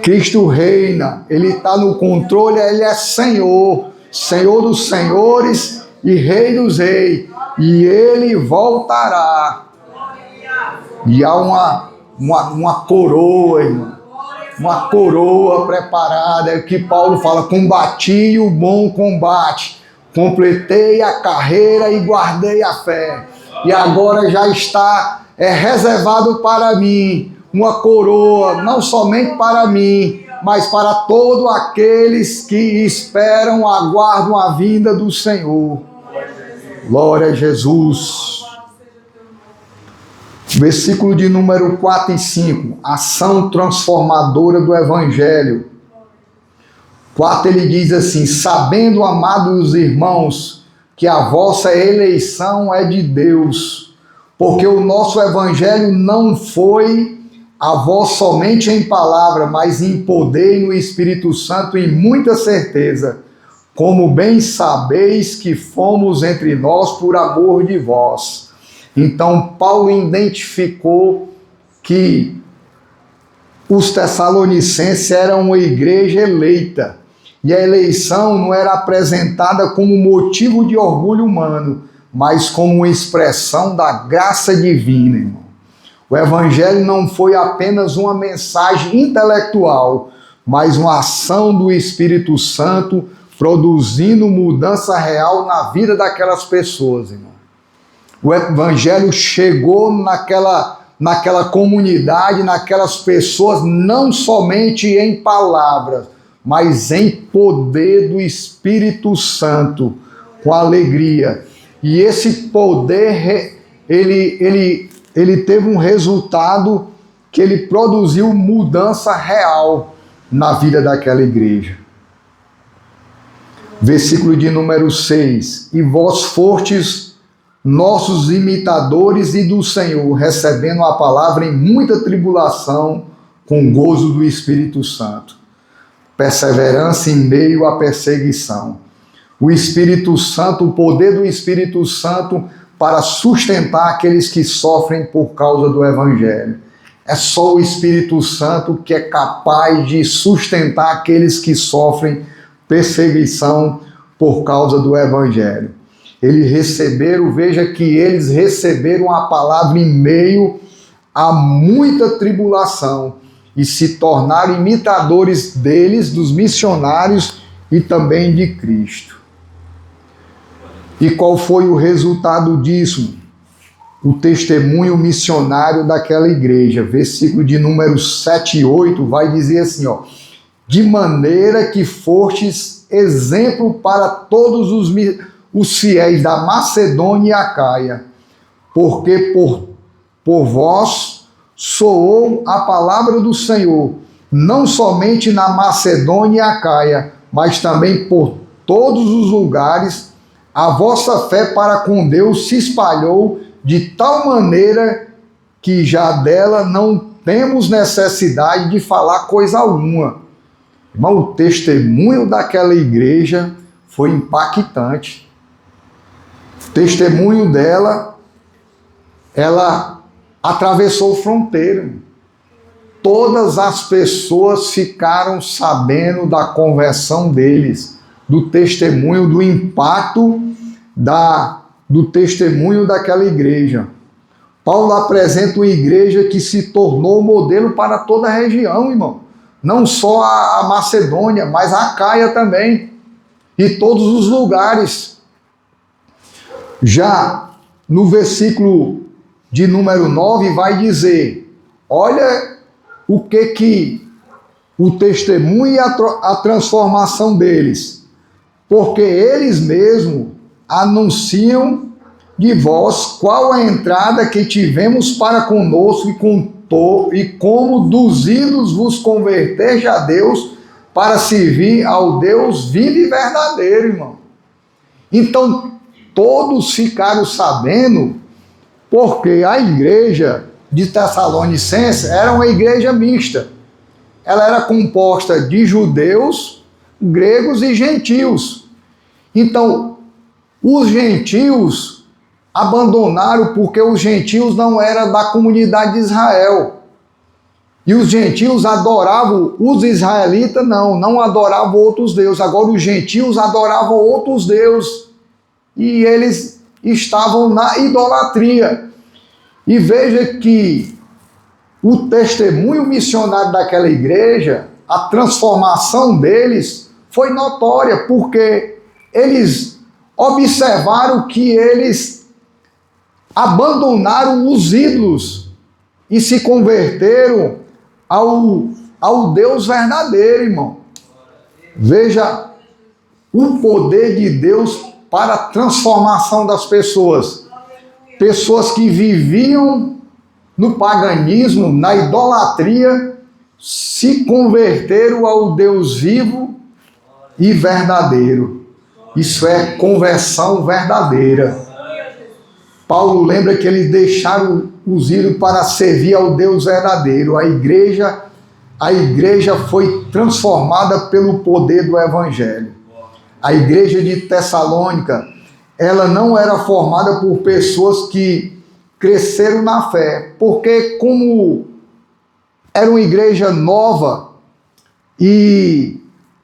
Cristo reina, Ele está no controle, Ele é Senhor, Senhor dos senhores e Rei dos reis, e Ele voltará. E há uma coroa, irmão, uma coroa preparada, é o que Paulo fala: combati o bom combate, completei a carreira e guardei a fé. E agora já está reservado para mim uma coroa, não somente para mim, mas para todos aqueles que esperam, aguardam a vinda do Senhor. Glória a Jesus. Versículo de número 4 e 5. Ação transformadora do Evangelho. 4, ele diz assim: sabendo, amados irmãos, que a vossa eleição é de Deus, porque o nosso Evangelho não foi a vós somente em palavra, mas em poder e no Espírito Santo, em muita certeza, como bem sabeis que fomos entre nós por amor de vós. Então, Paulo identificou que os tessalonicenses eram uma igreja eleita, e a eleição não era apresentada como motivo de orgulho humano, mas como uma expressão da graça divina, irmão. O Evangelho não foi apenas uma mensagem intelectual, mas uma ação do Espírito Santo produzindo mudança real na vida daquelas pessoas, irmão. O Evangelho chegou naquela comunidade, naquelas pessoas, não somente em palavras, mas em poder do Espírito Santo, com alegria. E esse poder, ele teve um resultado que ele produziu mudança real na vida daquela igreja. Versículo de número 6. E vós fostes nossos imitadores e do Senhor, recebendo a palavra em muita tribulação, com gozo do Espírito Santo. Perseverança em meio à perseguição. O Espírito Santo, o poder do Espírito Santo para sustentar aqueles que sofrem por causa do Evangelho. É só o Espírito Santo que é capaz de sustentar aqueles que sofrem perseguição por causa do Evangelho. Eles receberam, veja que eles receberam a palavra em meio a muita tribulação e se tornaram imitadores deles, dos missionários e também de Cristo. E qual foi o resultado disso? O testemunho missionário daquela igreja. Versículo de número 7 e 8 vai dizer assim, ó: de maneira que fostes exemplo para todos os fiéis da Macedônia e Acaia, porque por vós soou a palavra do Senhor, não somente na Macedônia e Acaia, mas também por todos os lugares. A vossa fé para com Deus se espalhou de tal maneira que já dela não temos necessidade de falar coisa alguma. Irmão, o testemunho daquela igreja foi impactante. O testemunho dela, ela atravessou fronteira. Todas as pessoas ficaram sabendo da conversão deles, do testemunho, do impacto do testemunho daquela igreja. Paulo apresenta uma igreja que se tornou modelo para toda a região, irmão. Não só a Macedônia, mas a Acaia também. E todos os lugares. Já no versículo de número 9 vai dizer: olha o que o testemunho e a transformação deles. Porque eles mesmos anunciam de vós qual a entrada que tivemos para conosco e como dos ídolos vos converteis a Deus para servir ao Deus vivo e verdadeiro, irmão. Então, todos ficaram sabendo, porque a igreja de Tessalonicenses era uma igreja mista. Ela era composta de judeus, gregos e gentios. Então, os gentios abandonaram porque os gentios não eram da comunidade de Israel. E os gentios adoravam os israelitas, não adoravam outros deuses. Agora os gentios adoravam outros deuses. E eles estavam na idolatria. E veja que o testemunho missionário daquela igreja, a transformação deles foi notória, porque eles observaram que eles abandonaram os ídolos e se converteram ao Deus verdadeiro, irmão. Veja o poder de Deus para a transformação das pessoas. Pessoas que viviam no paganismo, na idolatria, se converteram ao Deus vivo e verdadeiro. Isso é conversão verdadeira. Paulo lembra que eles deixaram os ídolos para servir ao Deus verdadeiro. A igreja foi transformada pelo poder do Evangelho. A igreja de Tessalônica, ela não era formada por pessoas que cresceram na fé, porque como era uma igreja nova e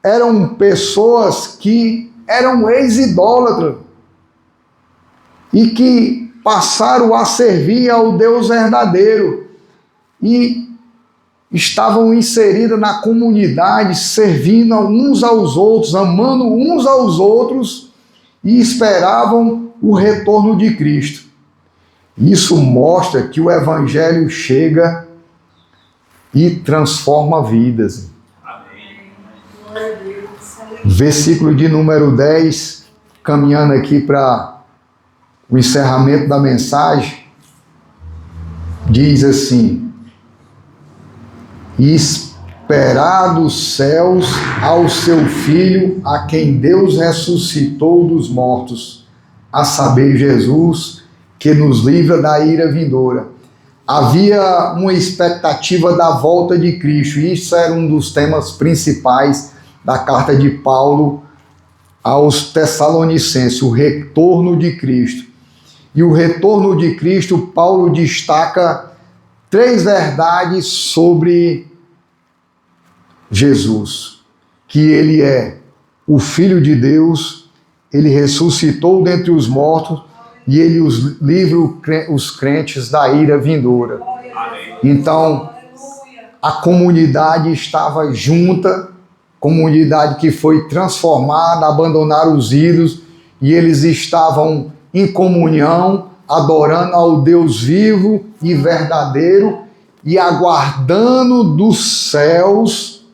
eram pessoas que eram ex-idólatras e que passaram a servir ao Deus verdadeiro e estavam inseridas na comunidade, servindo uns aos outros, amando uns aos outros e esperavam o retorno de Cristo. Isso mostra que o Evangelho chega e transforma vidas. Amém. Versículo de número 10, caminhando aqui para o encerramento da mensagem, diz assim: esperar dos céus ao seu Filho, a quem Deus ressuscitou dos mortos, a saber, Jesus, que nos livra da ira vindoura. Havia uma expectativa da volta de Cristo, e isso era um dos temas principais da carta de Paulo aos Tessalonicenses, o retorno de Cristo. E o retorno de Cristo, Paulo destaca 3 verdades sobre Jesus: que ele é o Filho de Deus, ele ressuscitou dentre os mortos e ele livra os crentes da ira vindoura. Então, a comunidade estava junta, comunidade que foi transformada, abandonaram os ídolos e eles estavam em comunhão, adorando ao Deus vivo e verdadeiro e aguardando dos céus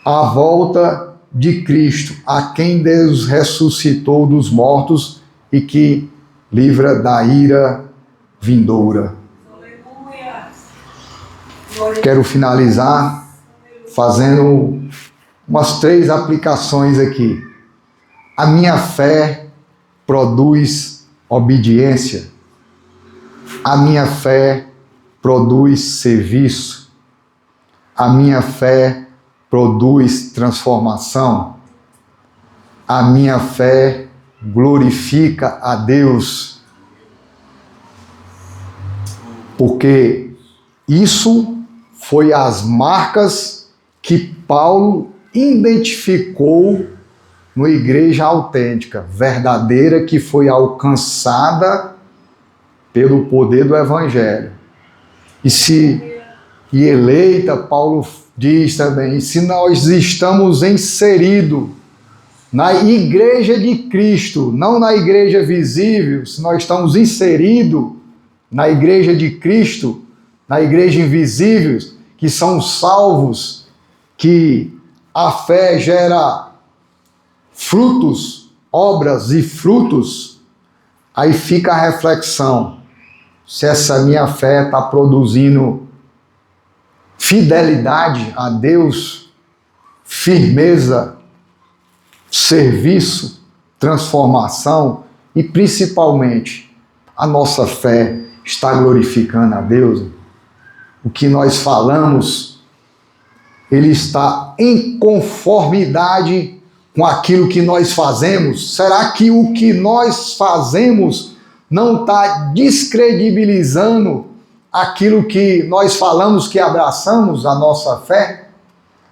a volta de Cristo, a quem Deus ressuscitou dos mortos e que livra da ira vindoura. Quero finalizar fazendo umas 3 aplicações aqui. A minha fé produz obediência. A minha fé produz serviço. A minha fé produz transformação. A minha fé glorifica a Deus. Porque isso foi as marcas que Paulo identificou numa igreja autêntica, verdadeira, que foi alcançada pelo poder do Evangelho. E eleita, Paulo diz também, se nós estamos inseridos na igreja de Cristo, não na igreja visível, se nós estamos inseridos na igreja de Cristo, na igreja invisível, que são salvos, que a fé gera frutos, obras e frutos, aí fica a reflexão, se essa minha fé está produzindo fidelidade a Deus, firmeza, serviço, transformação e principalmente a nossa fé está glorificando a Deus. O que nós falamos, ele está em conformidade com aquilo que nós fazemos? Será que o que nós fazemos não está descredibilizando aquilo que nós falamos que abraçamos, a nossa fé,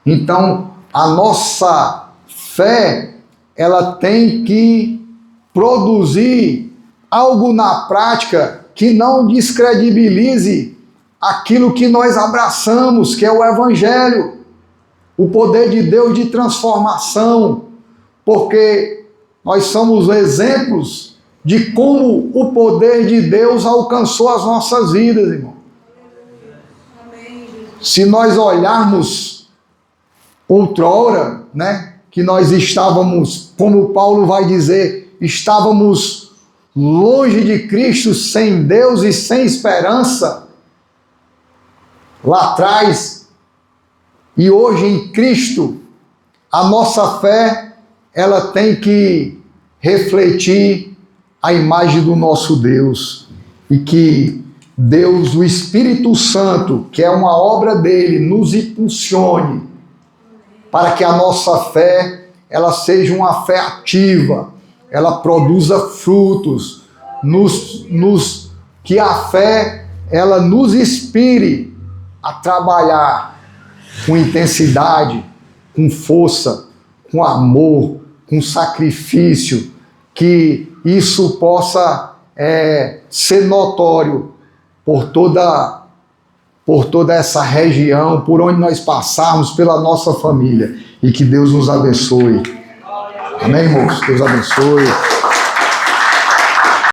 então a nossa fé, ela tem que produzir algo na prática que não descredibilize aquilo que nós abraçamos, que é o Evangelho, o poder de Deus de transformação, porque nós somos exemplos de como o poder de Deus alcançou as nossas vidas, irmão. Se nós olharmos outrora, né, que nós estávamos, como Paulo vai dizer, estávamos longe de Cristo, sem Deus e sem esperança, lá atrás, e hoje em Cristo, a nossa fé, ela tem que refletir a imagem do nosso Deus, e que Deus, o Espírito Santo, que é uma obra dele, nos impulsione para que a nossa fé, ela seja uma fé ativa, ela produza frutos, que a fé, ela nos inspire a trabalhar com intensidade, com força, com amor, com sacrifício, que isso possa ser notório por toda essa região, por onde nós passarmos, pela nossa família, e que Deus nos abençoe. Amém, irmãos? Deus abençoe.